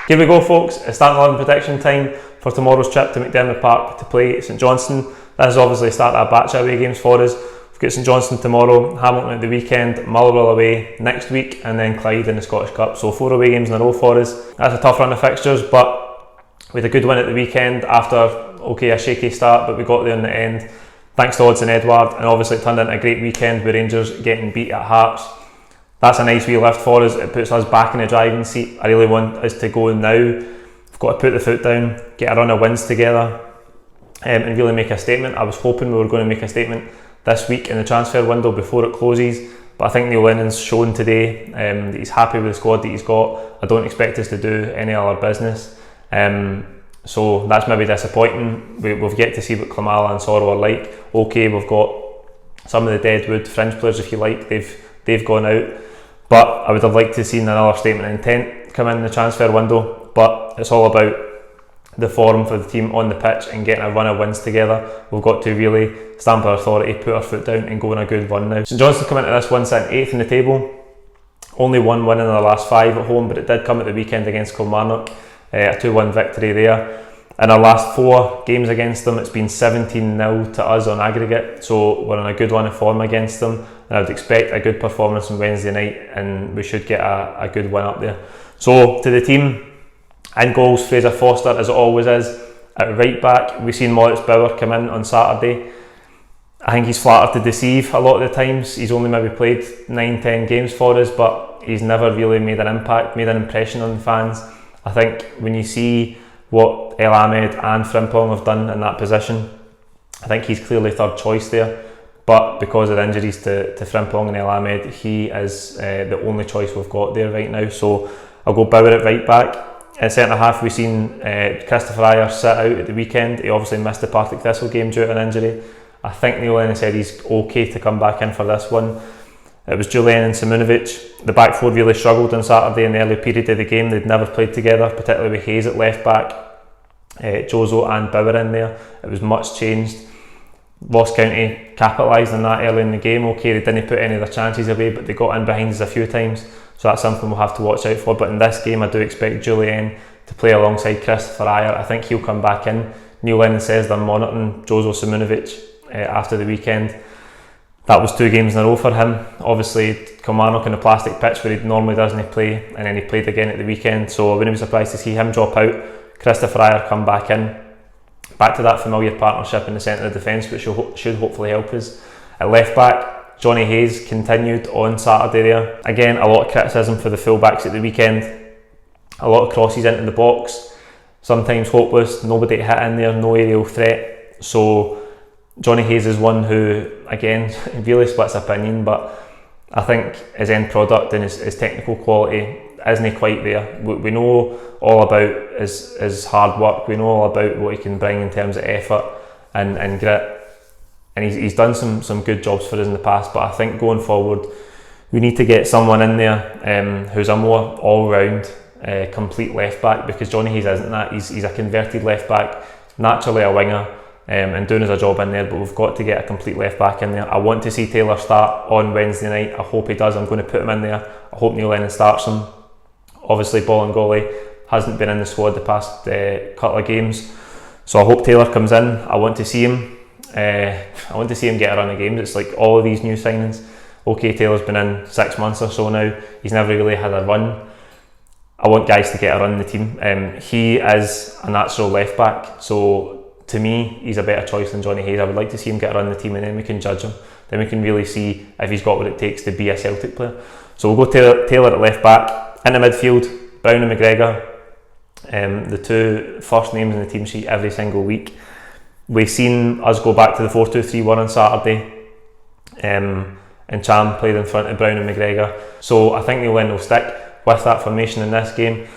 Here we go, folks. It's starting 11 prediction time for tomorrow's trip to McDermott Park to play St Johnstone. This is obviously start a batch of away games for us. We've got St Johnstone tomorrow, Hamilton at the weekend, Motherwell away next week, and then Clyde in the Scottish Cup. So 4 away games in a row for us. That's a tough run of fixtures, but we had a good win at the weekend after a shaky start, but we got there in the end. Thanks to Odds and Edward, and obviously it turned into a great weekend with Rangers getting beat at Hearts. That's a nice wee lift for us. It puts us back in the driving seat. I really want us to go now. We've got to put the foot down, get a run of wins together, and really make a statement. I was hoping we were going to make a statement this week in the transfer window before it closes, but I think Neil Lennon's shown today that he's happy with the squad that he's got. I don't expect us to do any other business, so that's maybe disappointing. We've yet to see what Klimala and Soro are like. Okay, we've got some of the deadwood fringe players, if you like, they've gone out, but I would have liked to have seen another statement of intent come in the transfer window. But it's all about the form for the team on the pitch and getting a run of wins together. We've got to really stamp our authority, put our foot down and go on a good run now. St Johnstone come into this one sitting 8th in the table, only one win in their last 5 at home, but it did come at the weekend against Kilmarnock, a 2-1 victory there. In our last 4 games against them, it's been 17-0 to us on aggregate, so we're on a good run of form against them, and I would expect a good performance on Wednesday night, and we should get a good win up there. So to the team, in goals, Fraser Foster, as it always is. At right back, we've seen Moritz Bauer come in on Saturday. I think he's flattered to deceive a lot of the times. He's only maybe played 9-10 games for us, but he's never really made an impact, made an impression on fans. I think when you see what El Ahmed and Frimpong have done in that position, I think he's clearly third choice there. But because of the injuries to Frimpong and El Ahmed, he is the only choice we've got there right now. So I'll go Bauer at right back. At centre half, we've seen Christopher Ajer sit out at the weekend. He obviously missed the Partick Thistle game due to an injury. I think Neil Lennon said he's okay to come back in for this one. It was Julian and Simunovic. The back 4 really struggled on Saturday in the early period of the game. They'd never played together, particularly with Hayes at left back, Jozo and Bauer in there. It was much changed. Ross County capitalised on that early in the game. Okay, they didn't put any of their chances away, but they got in behind us a few times. So that's something we'll have to watch out for. But in this game, I do expect Julian to play alongside Christopher Ajer. I think he'll come back in. Neil Lennon says they're monitoring Jozo Simunovic after the weekend. That was 2 games in a row for him. Obviously, Kilmarnock on the plastic pitch where he normally doesn't play, and then he played again at the weekend. So I wouldn't be surprised to see him drop out. Christopher Ajer come back in. Back to that familiar partnership in the centre of defence, which should hopefully help us. At left back, Johnny Hayes continued on Saturday there. Again, a lot of criticism for the fullbacks at the weekend. A lot of crosses into the box, sometimes hopeless, nobody to hit in there, no aerial threat. So Johnny Hayes is one who, again, really splits opinion, but I think his end product and his technical quality isn't quite there. We know all about his hard work, we know all about what he can bring in terms of effort and grit. And he's done some good jobs for us in the past, but I think going forward we need to get someone in there who's a more all-round complete left back, because Johnny Hayes isn't that. He's a converted left back, naturally a winger, and doing his job in there, but we've got to get a complete left back in there. I want to see Taylor start on Wednesday night. I hope he does. I'm going to put him in there. I hope Neil Lennon starts him. Obviously Bolingoli hasn't been in the squad the past couple of games, so I hope Taylor comes in. I want to see him. I want to see him get a run of games. It's like all of these new signings. Okay, Taylor's been in 6 months or so now. He's never really had a run. I want guys to get a run in the team. He is a natural left back, so to me, he's a better choice than Johnny Hayes. I would like to see him get a run in the team, and then we can judge him. Then we can really see if he's got what it takes to be a Celtic player. So we'll go Taylor at left back. In the midfield, Brown and McGregor, the 2 first names in the team sheet every single week. We've seen us go back to the 4-2-3-1 on Saturday, and Cham played in front of Brown and McGregor. So I think Neil Lennon will stick with that formation in this game.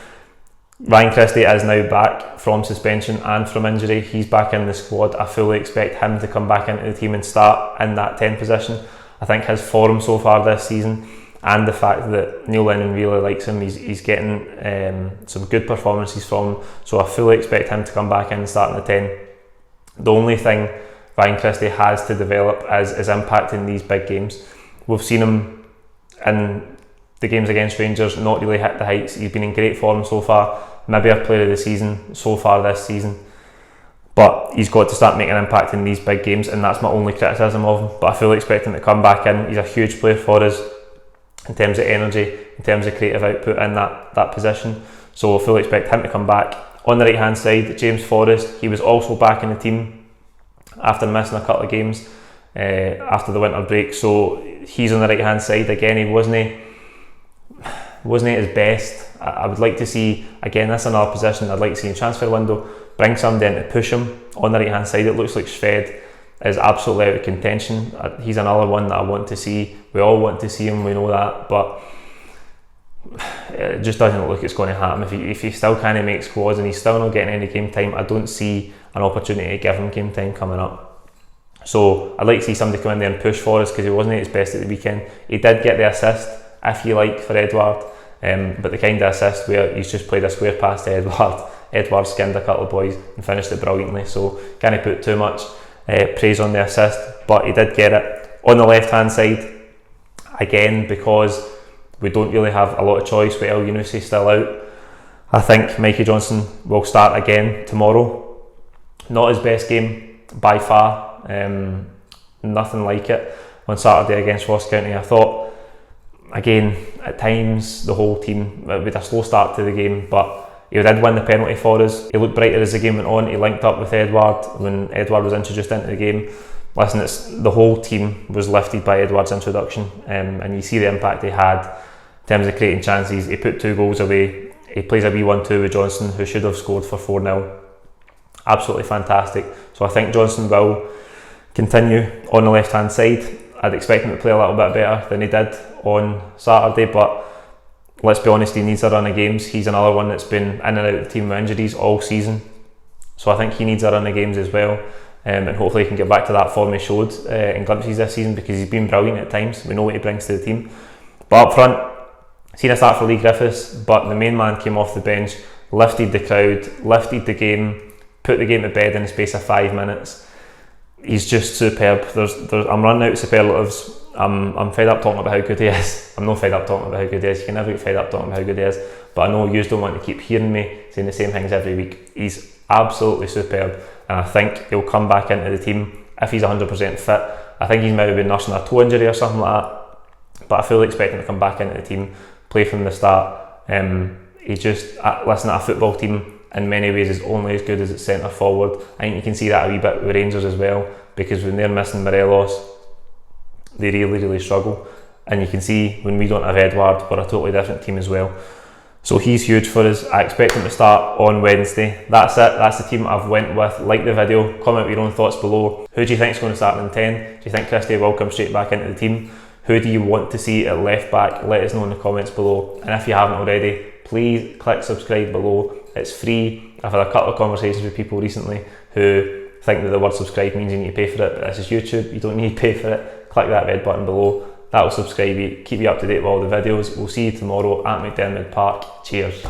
Ryan Christie is now back from suspension and from injury. He's back in the squad. I fully expect him to come back into the team and start in that 10 position. I think his form so far this season, and the fact that Neil Lennon really likes him, he's getting some good performances from him. So I fully expect him to come back in and start in the 10. The only thing Ryan Christie has to develop is his impact in these big games. We've seen him in the games against Rangers, not really hit the heights. He's been in great form so far, maybe our player of the season so far this season. But he's got to start making an impact in these big games, and that's my only criticism of him. But I fully expect him to come back in. He's a huge player for us in terms of energy, in terms of creative output in that position. So I fully expect him to come back. On the right hand side, James Forrest, he was also back in the team after missing a couple of games after the winter break. So he's on the right hand side again. He wasn't at his best. I would like to see, again, that's another position I'd like to see in transfer window, bring somebody in to push him on the right hand side. It looks like Shved is absolutely out of contention. He's another one that I want to see. We all want to see him, we know that, but it just doesn't look like it's going to happen. If he still kind of makes squads and he's still not getting any game time, I don't see an opportunity to give him game time coming up. So I'd like to see somebody come in there and push for us, because he wasn't at his best at the weekend. He did get the assist, if you like, for Edouard, but the kind of assist where he's just played a square pass to Edouard. Edouard skinned a couple of boys and finished it brilliantly, so can't put too much praise on the assist, but he did get it. On the left hand side, again, because we don't really have a lot of choice with El Yunusi still out, I think Mikey Johnstone will start again tomorrow. Not his best game by far, nothing like it on Saturday against Ross County. I thought, again, at times the whole team with a slow start to the game, but he did win the penalty for us. He looked brighter as the game went on. He linked up with Edouard when Edouard was introduced into the game. Listen, the whole team was lifted by Edouard's introduction, and you see the impact he had in terms of creating chances. He put 2 goals away. He plays a wee 1-2 with Johnstone, who should have scored for 4-0. Absolutely fantastic. So I think Johnstone will continue on the left hand side. I'd expect him to play a little bit better than he did on Saturday, but let's be honest, he needs a run of games. He's another one that's been in and out of the team with injuries all season, so I think he needs a run of games as well, and hopefully he can get back to that form he showed in glimpses this season, because he's been brilliant at times. We know what he brings to the team. But up front, seen a start for Lee Griffiths, but the main man came off the bench, lifted the crowd, lifted the game, put the game to bed in the space of 5 minutes. He's just superb. I'm running out of superlatives. I'm fed up talking about how good he is. I'm not fed up talking about how good he is. You can never get fed up talking about how good he is. But I know you don't want to keep hearing me saying the same things every week. He's absolutely superb, and I think he'll come back into the team if he's 100% fit. I think he's maybe been nursing a toe injury or something like that, but I fully expect him to come back into the team, play from the start. He just, listen, a football team in many ways is only as good as its centre forward. I think you can see that a wee bit with Rangers as well, because when they're missing Morelos, they really struggle, and you can see when we don't have Edouard, we're a totally different team as well. So he's huge for us. I expect him to start on Wednesday. That's it, that's the team I've went with. Like the video, comment your own thoughts below. Who do you think is going to start in 10? Do you think Christie will come straight back into the team? Who do you want to see at left back? Let us know in the comments below, and if you haven't already, please click subscribe below. It's free. I've had a couple of conversations with people recently who think that the word subscribe means you need to pay for it, but this is YouTube, you don't need to pay for it. Click that red button below, that will subscribe you, keep you up to date with all the videos. We'll see you tomorrow at McDermott Park. Cheers.